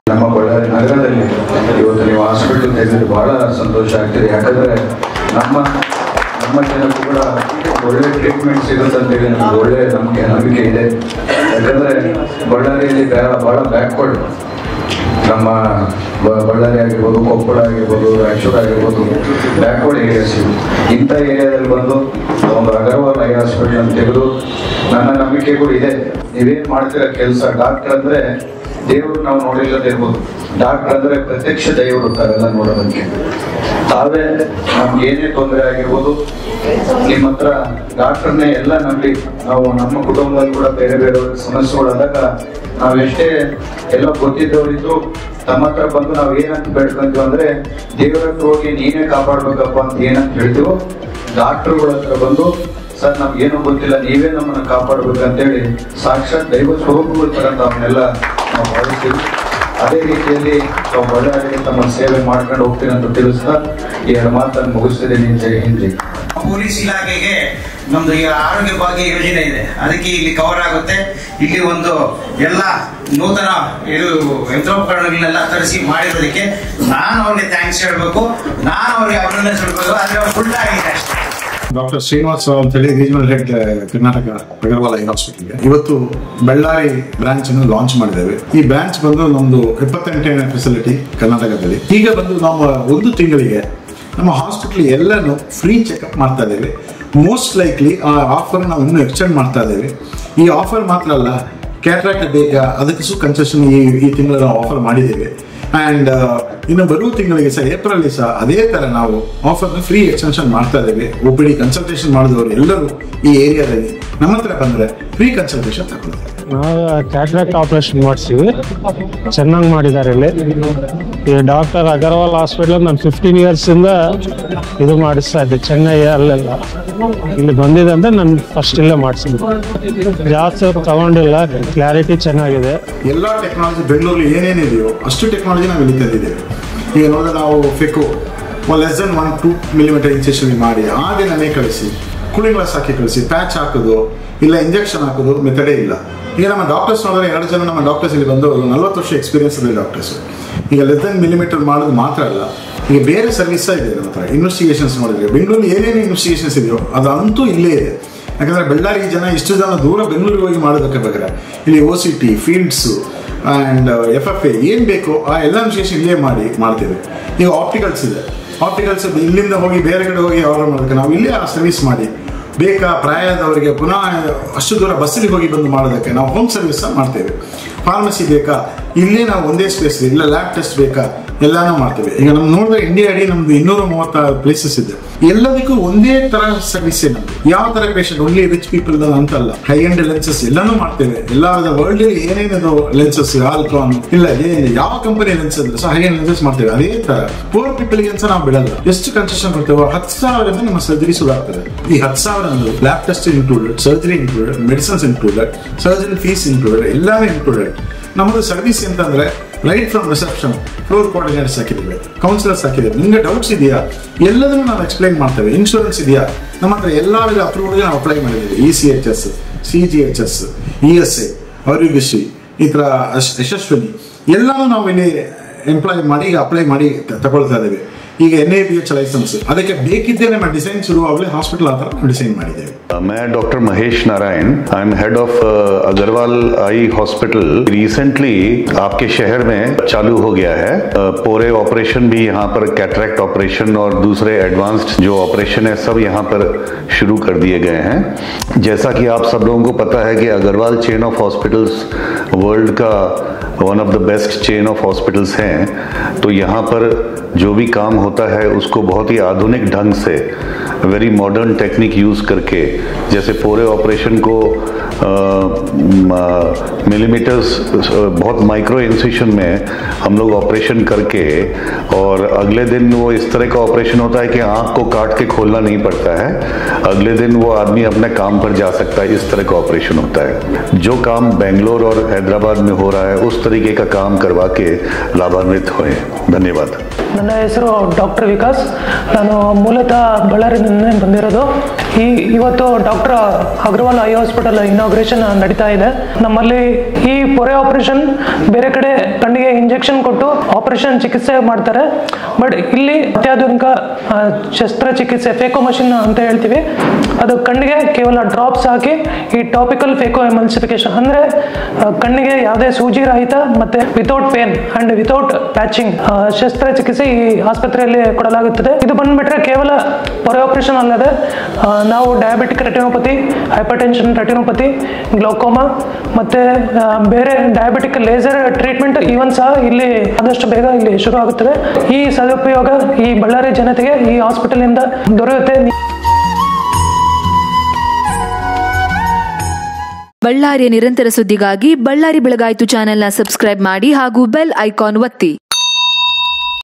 ನಮ್ಮ ಬಳ್ಳಾರಿ ನಗರದಲ್ಲಿ ಇವತ್ತು ನೀವು ಹಾಸ್ಪಿಟಲ್ ತೆಗೆದು ಬಹಳ ಸಂತೋಷ ಆಗ್ತಿದೆ. ಯಾಕಂದ್ರೆ ನಮ್ಮ ಜನಕ್ಕೂ ಕೂಡ ಒಳ್ಳೆ ಟ್ರೀಟ್ಮೆಂಟ್ ಸಿಗುತ್ತೆ ಅಂತೇಳಿ ನಮ್ಗೆ ಒಳ್ಳೆ ನಂಬಿಕೆ ಇದೆ. ಯಾಕಂದ್ರೆ ಬಳ್ಳಾರಿಯಲ್ಲಿ ಬಹಳ ಬ್ಯಾಕ್ವರ್ಡ್, ನಮ್ಮ ಬಳ್ಳಾರಿ ಆಗಿರ್ಬೋದು, ಕೊಪ್ಪಳ ಆಗಿರ್ಬೋದು, ರಾಯಚೂರು ಆಗಿರ್ಬೋದು, ಬ್ಯಾಕ್ವರ್ಡ್ ಏರಿಯಾಸ್ ಇವು. ಇಂಥ ಏರಿಯಾದಲ್ಲಿ ಬಂದು ಒಂದು ಅಗರ್ವಾಲ್ ಐ ಹಾಸ್ಪಿಟಲ್ ಅಂತ ತೆಗೆದು ನನ್ನ ನಂಬಿಕೆ ಕೂಡ ಇದೆ. ನೀವೇನು ಮಾಡ್ತೀರ ಕೆಲಸ, ಡಾಕ್ಟರ್ ಅಂದ್ರೆ ದೇವರು ನಾವು ನೋಡಿಲ್ಲದಿರ್ಬೋದು, ಡಾಕ್ಟರ್ ಅಂದ್ರೆ ಪ್ರತ್ಯಕ್ಷ ದೇವರು ತಾವೆಲ್ಲ ನೋಡೋದಕ್ಕೆ. ತಾವೇ ನಮ್ಗೆ ಏನೇ ತೊಂದರೆ ಆಗಿರ್ಬೋದು ನಿಮ್ಮ ಹತ್ರ ಡಾಕ್ಟರ್ನೇ ಎಲ್ಲ ನಂಬಿ ನಾವು ನಮ್ಮ ಕುಟುಂಬದಲ್ಲಿ ಕೂಡ ಬೇರೆ ಬೇರೆ ಸಮಸ್ಯೆಗಳಾದಾಗ ನಾವೆಷ್ಟೇ ಎಲ್ಲ ಗೊತ್ತಿದ್ದವರಿದ್ರು ತಮ್ಮ ಹತ್ರ ಬಂದು ನಾವು ಏನಂತ ಬೇಡ್ಕೊಂತೀವಿ ಅಂದ್ರೆ ದೇವರ ಹತ್ರ ಹೋಗಿ ನೀನೇ ಕಾಪಾಡ್ಬೇಕಪ್ಪ ಅಂತ ಏನಂತ ಹೇಳ್ತೀವೋ, ಡಾಕ್ಟರ್ಗಳ ಹತ್ರ ಬಂದು ಸರ್ ನಮ್ಗೇನು ಗೊತ್ತಿಲ್ಲ ನೀವೇ ನಮ್ಮನ್ನ ಕಾಪಾಡ್ಬೇಕಂತೇಳಿ ಸಾಕ್ಷಾತ್ ದೈವ ಸ್ವರೂಪಗಳ ತರ ತಾವನ್ನೆಲ್ಲ ನಾವು ಭಾವಿಸ್ತೀವಿ. ಅದೇ ರೀತಿಯಲ್ಲಿ ತಾವು ಬಳ್ಳಾರಿಗೆ ತಮ್ಮ ಸೇವೆ ಮಾಡ್ಕೊಂಡು ಹೋಗ್ತೀನಿ ಅಂತ ತಿಳಿಸ್ತಾ ಈ ಎರಡು ಮಾತನ್ನು ಮುಗಿಸ್ತಿದ್ದೀನಿ. ಜೈ ಹಿಂದ್. ಪೊಲೀಸ್ ಇಲಾಖೆಗೆ ನಮ್ದು ಆರೋಗ್ಯ ಭಾಗ್ಯ ಯೋಜನೆ ಇದೆ, ಅದಕ್ಕೆ ಇಲ್ಲಿ ಕವರ್ ಆಗುತ್ತೆ. ಇಲ್ಲಿ ಒಂದು ಎಲ್ಲ ನೂತನ ಯಂತ್ರೋಪಕರಣಗಳನ್ನೆಲ್ಲ ತರಿಸಿ ಮಾಡಿರೋದಕ್ಕೆ ನಾನು ಅವ್ರಿಗೆ ಥ್ಯಾಂಕ್ಸ್ ಹೇಳ್ಬೇಕು, ನಾನು ಅವ್ರಿಗೆ ಅಭಿನಂದನೆ ಹೇಳ್ಬೇಕು. ಆದ್ರೆ ಫುಲ್ ಆಗಿದೆ ಅಷ್ಟೇ. ಡಾಕ್ಟರ್ ಶ್ರೀನಿವಾಸ್ ಅಂತ ಹೇಳಿ regional head Karnataka Agarwal I ಹಾಸ್ಪಿಟಲ್ಗೆ ಇವತ್ತು ಬಳ್ಳಾರಿ ಬ್ರಾಂಚ್ ಅನ್ನು ಲಾಂಚ್ ಮಾಡಿದ್ದೇವೆ. ಈ ಬ್ರಾಂಚ್ ಬಂದು ನಮ್ದು 78ನೇ ಫೆಸಿಲಿಟಿ ಕರ್ನಾಟಕದಲ್ಲಿ. ಈಗ ಬಂದು ನಾವು ಒಂದು ತಿಂಗಳಿಗೆ ನಮ್ಮ ಹಾಸ್ಪಿಟಲ್ ಎಲ್ಲಾನು ಫ್ರೀ ಚೆಕ್ಅಪ್ ಮಾಡ್ತಾ ಇದ್ದೇವೆ. ಮೋಸ್ಟ್ ಲೈಕ್ಲಿ ಆ ಆಫರ್ ನಾವು ಇನ್ನೂ ಎಕ್ಸ್ಟೆಂಡ್ ಮಾಡ್ತಾ ಇದ್ದೇವೆ. ಈ ಆಫರ್ ಮಾತ್ರ ಅಲ್ಲ, ಕ್ಯಾಟ್ರಾಕ್ಟ್ ಬೇಕಾ ಅದಕ್ಕೆ ಕನ್ಸೆಷನ್ ಈ ತಿಂಗಳು ನಾವು ಆಫರ್ ಮಾಡಿದ್ದೇವೆ. ಆ್ಯಂಡ್ ಇನ್ನು ಬರುವ ತಿಂಗಳಿಗೆ ಸಹ ಏಪ್ರಿಲ್ ಸಹ ಅದೇ ಥರ ನಾವು ಆಫರ್ನ ಫ್ರೀ ಎಕ್ಸ್ಟೆನ್ಷನ್ ಮಾಡ್ತಾ ಇದ್ದೇವೆ. OPD ಕನ್ಸಲ್ಟೇಷನ್ ಮಾಡಿದವರು ಎಲ್ಲರೂ ಈ ಏರಿಯಾದಲ್ಲಿ ನಮ್ಮ ಹತ್ರ ಬಂದರೆ ಫ್ರೀ ಕನ್ಸಲ್ಟೇಷನ್ ತಗೊಳ್ತಾರೆ. ನಾವು ಕ್ಯಾಟ್ರಾಕ್ಟ್ ಆಪರೇಷನ್ ಮಾಡಿಸ್ತೀವಿ, ಚೆನ್ನಾಗಿ ಮಾಡಿದ್ದಾರೆ ಇಲ್ಲಿ. ಈ ಡಾಕ್ಟರ್ ಅಗರ್ವಾಲ್ ಹಾಸ್ಪಿಟಲ್ ನಾನು 15 ಇಯರ್ಸಿಂದ ಇದು ಮಾಡಿಸ್ತಾ ಇದ್ದೆ ಚೆನ್ನೈ ಅಲ್ಲೆಲ್ಲ. ಇಲ್ಲಿ ಬಂದಿದೆ ಅಂದರೆ ನಾನು ಫಸ್ಟ್ ಇಲ್ಲೇ ಮಾಡಿಸಿದ್ದೆ, ಜಾಸ್ತಿ ತಗೊಂಡಿಲ್ಲ. ಕ್ಲಾರಿಟಿ ಚೆನ್ನಾಗಿದೆ. ಎಲ್ಲ ಟೆಕ್ನಾಲಜಿ ಬೆಂಗಳೂರಲ್ಲಿ ಏನೇನಿದೆಯೋ ಅಷ್ಟು ಟೆಕ್ನಾಲಜಿ ನಾವು ಇಲ್ಲಿ ತಂದಿದ್ದೇವೆ. ಈಗ ನೋಡಿದ್ರೆ ನಾವು ಫೆಕೋ ಲೆಸ್ ದೆನ್ 1-2 ಮಿಲಿಮೀಟರ್ ಇನ್ಸೆಷನ್ ಮಾಡಿ ಹಾಗೆ ನಮಗೆ ಕಳಿಸಿ ಕೂಲಿಂಗ್ ಗ್ಲಾಸ್ ಹಾಕಿ ಕಳಿಸಿ ಪ್ಯಾಚ್ ಹಾಕೋದು ಇಲ್ಲ ಇಂಜೆಕ್ಷನ್ ಹಾಕೋದು ಮೆಥಡೇ ಇಲ್ಲ. ಈಗ ನಮ್ಮ ಡಾಕ್ಟರ್ಸ್ ನೋಡಿದ್ರೆ 2 ಜನ ನಮ್ಮ ಡಾಕ್ಟರ್ಸ್ ಇಲ್ಲಿ ಬಂದು 40 ವರ್ಷ ಎಕ್ಸ್ಪೀರಿಯನ್ಸ್ ಇದೆ ಡಾಕ್ಟರ್ಸ್. ಈಗ ಲೆಸ್ ದೆನ್ ಮಿಲಿಮೀಟರ್ ಮಾಡೋದು ಮಾತ್ರ ಅಲ್ಲ, ಈಗ ಬೇರೆ ಸರ್ವಿಸ್ ಇದೆ ನಮ್ಮ ಹತ್ರ. ಇನ್ವೆಸ್ಟಿಗೇಷನ್ಸ್ ಮಾಡಿದ್ರೆ ಬೆಂಗಳೂರಲ್ಲಿ ಏನೇನು ಇನ್ವೆಸ್ಟಿಗೇಷನ್ಸ್ ಇದೆಯೋ ಅದಂತೂ ಇಲ್ಲೇ ಇದೆ. ಯಾಕಂದರೆ ಬಳ್ಳಾರಿ ಜನ ಇಷ್ಟು ಜನ ದೂರ ಬೆಂಗಳೂರಿಗೆ ಹೋಗಿ ಮಾಡೋದಕ್ಕೆ ಬೇಕಾದ್ರೆ ಇಲ್ಲಿ OCT ಫೀಲ್ಡ್ಸು ಆ್ಯಂಡ್ FFA ಏನು ಬೇಕೋ ಆ ಎಲ್ಲ ಇನ್ವೆಸ್ಟಿಗೇಷನ್ ಇಲ್ಲೇ ಮಾಡ್ತೇವೆ. ಈಗ ಆಪ್ಟಿಕಲ್ಸ್ ಇದೆ, ಆಪ್ಟಿಕಲ್ಸ್ ಇಲ್ಲಿಂದ ಹೋಗಿ ಬೇರೆ ಕಡೆ ಹೋಗಿ ಆರ್ಡರ್ ಮಾಡೋದಕ್ಕೆ ನಾವು ಇಲ್ಲೇ ಆ ಸರ್ವಿಸ್ ಮಾಡಿ, ಬೇಕಾ ಪ್ರಾಯದವರಿಗೆ ಪುನಃ ಅಷ್ಟು ದೂರ ಬಸ್ಸಲ್ಲಿ ಹೋಗಿ ಬಂದು ಮಾಡೋದಕ್ಕೆ ನಾವು ಹೋಮ್ ಸರ್ವಿಸ್ ಮಾಡ್ತೇವೆ. ಫಾರ್ಮಸಿ ಬೇಕಾ ಇಲ್ಲೇ ನಾವು ಒಂದೇ ಸ್ಪೇಸ್ ಇಲ್ಲ, ಲ್ಯಾಬ್ ಟೆಸ್ಟ್ ಬೇಕಾ ಎಲ್ಲಾನು ಮಾಡ್ತೇವೆ. ಈಗ ನಮ್ಗೆ ನೋಡಿದ್ರೆ ಇಂಡಿಯಾ ಅಡಿ ನಮ್ದು 236 ಪ್ಲೇಸಸ್ ಇದೆ. ಎಲ್ಲದಕ್ಕೂ ಒಂದೇ ತರ ಸರ್ವಿಸ್ ನಮ್ದು. ಯಾವ ತರ ಪೇಷಂಟ್ ಓನ್ಲಿ ರಿಚ್ ಪೀಪಲ್ ಅಂತಲ್ಲ, ಹೈ ಎಂಡ್ ಲೆನ್ಸಸ್ ಎಲ್ಲಾನು ಮಾಡ್ತೇವೆ. ಎಲ್ಲ ವರ್ಲ್ಡ್ ಏನೇನದು ಲೆನ್ಸಸ್ ಆಲ್ಕಾನ್ ಇಲ್ಲ ಯಾವ ಕಂಪನಿ ಲೆನ್ಸ್ ಅಂದ್ರೆ ಹೈ ಎಂಡ್ ಲೆನ್ಸಸ್ ಮಾಡ್ತೇವೆ. ಅದೇ ತರ ಪೂರ್ ಪೀಪಲ್ಗೆ ಅಂತ ನಾವು ಬಿಡಲ್ಲ. ಎಷ್ಟು ಕನ್ಸೆಷನ್ ಕೊಡ್ತೇವೆ? 10,000 ನಮ್ಮ ಸರ್ಜರಿ ಸುಧಾಗ್ತದೆ. ಈ 10,000 lab test included, surgery included, medicines included, surgery fees included, ಎಲ್ಲಾನು ಇನ್ಕ್ಲೂಡೆಡ್. ನಮ್ಮದು ಸರ್ವಿಸ್ ಅಂತಂದ್ರೆ right from reception floor coordinators ಹಾಕಿದ್ದೇವೆ, ಕೌನ್ಸಿಲರ್ಸ್ ಹಾಕಿದ್ದೇವೆ. ನಿಮಗೆ ಡೌಟ್ಸ್ ಇದೆಯಾ ಎಲ್ಲದನ್ನು ನಾವು ಎಕ್ಸ್ಪ್ಲೈನ್ ಮಾಡ್ತೇವೆ. ಇನ್ಶೂರೆನ್ಸ್ ಇದೆಯಾ ನಮ್ಮ ಹತ್ರ ಎಲ್ಲ ಅಪ್ರೂವ್ಡ್ಗೆ ನಾವು ಅಪ್ಲೈ ಮಾಡಿದ್ದೇವೆ. ECHS, CGHS, ESA, ಆರೋಗ್ಯಶ್ರೀ, ಈ ಥರ ಯಶಸ್ವಿನಿ ಎಲ್ಲನೂ ನಾವು ಇಲ್ಲಿ ಎಂಪ್ಲಾಯ್ ಮಾಡಿ ಈಗ ಅಪ್ಲೈ ಮಾಡಿ ತಗೊಳ್ತಾ ಇದ್ದೇವೆ. ಈಗ NABH ಲೈಸೆನ್ಸ್ ಅದಕ್ಕೆ ಬೇಕಿದ್ದೇ ನಮ್ಮ ಡಿಸೈನ್ ಶುರುವಾಗಲೇ ಹಾಸ್ಪಿಟಲ್ ಆ ಥರ ನಾವು ಡಿಸೈನ್ ಮಾಡಿದ್ದೇವೆ. मैं doctor Mahesh Narayan, I am head of Agarwal eye hospital. Recently आपके शहर में चालू हो गया है पूरे ऑपरेशन भी यहाँ पर कैटरैक्ट ऑपरेशन और दूसरे एडवांस्ड जो ऑपरेशन है सब यहाँ पर शुरू कर दिए गए हैं. जैसा कि आप सब लोगों को पता है कि Agarwal chain of hospitals world का one of the best chain of hospitals हैं. तो यहाँ पर जो भी काम होता है उसको बहुत ही आधुनिक ढंग से वेरी मॉडर्न टेक्निक यूज़ करके, जैसे पूरे ऑपरेशन को मिलीमीटर्स बहुत माइक्रो इंसिशन में हम लोग ऑपरेशन करके, और अगले दिन वो इस तरह का ऑपरेशन होता है कि आँख को काट के खोलना नहीं पड़ता है, अगले दिन वो आदमी अपने काम पर जा सकता है। इस तरह का ऑपरेशन होता है। जो काम बेंगलोर और हैदराबाद में हो रहा है उस तरीके का काम करवा के लाभान्वित हुए। धन्यवाद। ನನ್ನ ಹೆಸರು ಡಾಕ್ಟರ್ ವಿಕಾಸ್. ನಾನು ಮೂಲತಃ ಬಳ್ಳಾರಿಯಿಂದ ಬಂದಿರೋದು. ಇವತ್ತು doctor Agarwal I hospital inauguration ನಡೀತಾ ಇದೆ. ನಮ್ಮಲ್ಲಿ ಈ ಪೊರೆ ಆಪರೇಷನ್ ಬೇರೆ ಕಡೆ ಕಣ್ಣಿಗೆ ಇಂಜೆಕ್ಷನ್ ಕೊಟ್ಟು ಆಪರೇಷನ್ ಚಿಕಿತ್ಸೆ ಮಾಡ್ತಾರೆ. ಬಟ್ ಇಲ್ಲಿ ಅತ್ಯಾಧುನಿಕ ಶಸ್ತ್ರಚಿಕಿತ್ಸೆ ಫೇಕೋ ಮಷಿನ್ ಅಂತ ಹೇಳ್ತೀವಿ. ಅದು ಕಣ್ಣಿಗೆ ಕೇವಲ ಡ್ರಾಪ್ಸ್ ಹಾಕಿ ಈ ಟಾಪಿಕಲ್ ಫೇಕೋ ಎಮಲ್ಸಿಫಿಕೇಶನ್ ಅಂದರೆ ಕಣ್ಣಿಗೆ ಯಾವುದೇ ಸೂಜಿ ರಹಿತ ಮತ್ತೆ without pain and without patching ಶಸ್ತ್ರಚಿಕಿತ್ಸೆ ಈ ಆಸ್ಪತ್ರೆಯಲ್ಲಿ ಕೊಡಲಾಗುತ್ತದೆ. ಇದು ಬಂದ್ಬಿಟ್ರೆ ಕೇವಲ ಪೊರೆ ಆಪರೇಷನ್ ಅಲ್ಲದೆ ನಾವು ಡಯಾಬಿಟಿಕ್ ರೆಟಿನೋಪತಿ, ಹೈಪರ್ಟೆನ್ಷನ್ ರೆಟಿನೋಪತಿ, ಗ್ಲೌಕೋಮಾ ಮತ್ತೆ ಬೇರೆ ಡಯಾಬಿಟಿಕ್ ಲೇಸರ್ ಟ್ರೀಟ್ಮೆಂಟ್ ಈವನ್ ಸಹ ಇಲ್ಲಿ ಆದಷ್ಟು ಬೇಗ ಇಲ್ಲಿ ಶುರು ಆಗುತ್ತದೆ. ಈ ಸದುಪಯೋಗ ಈ ಬಳ್ಳಾರಿ ಜನತೆಗೆ ಈ ಹಾಸ್ಪಿಟಲ್ ಇಂದ ದೊರೆಯುತ್ತೆ. ಬಳ್ಳಾರಿಯ ನಿರಂತರ ಸುದ್ದಿಗಾಗಿ ಬಳ್ಳಾರಿ ಬೆಳಗಾಯಿತು ಚಾನೆಲ್ನ ಸಬ್ಸ್ಕ್ರೈಬ್ ಮಾಡಿ ಹಾಗೂ ಬೆಲ್ ಐಕಾನ್ ಒತ್ತಿ.